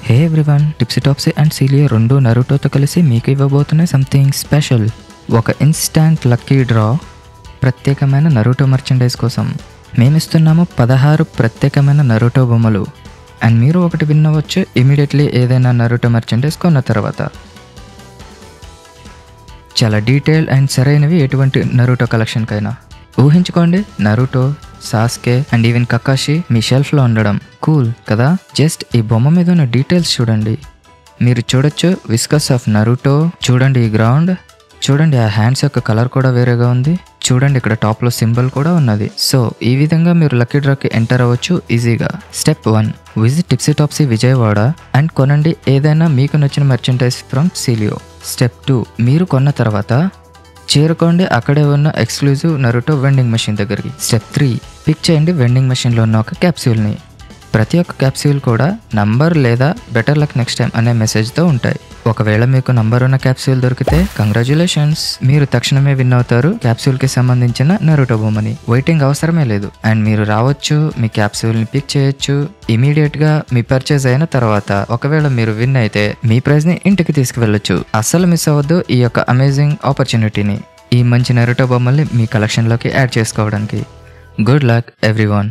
Hey everyone, Tipsy Topsy and సీలియో రెండు నరుటోతో కలిసి మీకు ఇవ్వబోతున్నాయి సంథింగ్ స్పెషల్. ఒక ఇన్స్టాంట్ లక్కీ డ్రా ప్రత్యేకమైన నరుటో మర్చెండైజ్ కోసం. మేమిస్తున్నాము 16 ప్రత్యేకమైన నరుటో బొమ్మలు. అండ్ మీరు ఒకటి విన్నవచ్చు ఇమీడియట్లీ ఏదైనా నరుటో మర్చెండైజ్ కొన్న తర్వాత. చాలా డీటెయిల్ అండ్ సరైనవి ఎటువంటి నరుటో కలెక్షన్కైనా. ఊహించుకోండి, Naruto, Sasuke and even Kakashi మీ షెల్ఫ్లో ఉండడం కూల్ కదా. జస్ట్ ఈ బొమ్మ మీద ఉన్న డీటెయిల్స్ చూడండి. మీరు చూడొచ్చు విస్కస్ ఆఫ్ నరుటో, చూడండి ఈ గ్రౌండ్, చూడండి ఆ హ్యాండ్స్ యొక్క కలర్ కూడా వేరేగా ఉంది, చూడండి ఇక్కడ టాప్లో సింబల్ కూడా ఉన్నది. సో ఈ విధంగా మీరు లక్కీ డ్రాకి ఎంటర్ అవ్వచ్చు ఈజీగా. Step 1, visit టిప్సీ Taapsee Vijayawada and కొనండి ఏదైనా మీకు నచ్చిన మర్చెండైజ్ ఫ్రమ్ సీలియో. స్టెప్ 2, మీరు కొన్న తర్వాత చేరుకోండి అక్కడే ఉన్న ఎక్స్క్లూజివ్ నరుటో వెండింగ్ మెషిన్ దగ్గరికి. స్టెప్ 3, పిక్ చేయండి వెండింగ్ మెషిన్లో ఉన్న ఒక క్యాప్సూల్ని. ప్రతి ఒక్క క్యాప్సూల్ కూడా నంబర్ లేదా బెటర్ లక్ నెక్స్ట్ టైం అనే మెసేజ్తో ఉంటాయి. ఒకవేళ మీకు నంబర్ ఉన్న క్యాప్సూల్ దొరికితే కంగ్రాచ్యులేషన్స్, మీరు తక్షణమే విన్ అవుతారు క్యాప్సూల్కి సంబంధించిన నరుటో బొమ్మని. వెయిటింగ్ అవసరమే లేదు. అండ్ మీరు రావచ్చు, మీ క్యాప్సూల్ని పిక్ చేయొచ్చు ఇమీడియట్గా మీ పర్చేజ్ అయిన తర్వాత. ఒకవేళ మీరు విన్ అయితే మీ ప్రైజ్ని ఇంటికి తీసుకువెళ్ళొచ్చు. అస్సలు మిస్ అవ్వద్దు ఈ యొక్క అమేజింగ్ ఆపర్చునిటీని, ఈ మంచి నరుటో బొమ్మల్ని మీ కలెక్షన్లోకి యాడ్ చేసుకోవడానికి. Good luck everyone.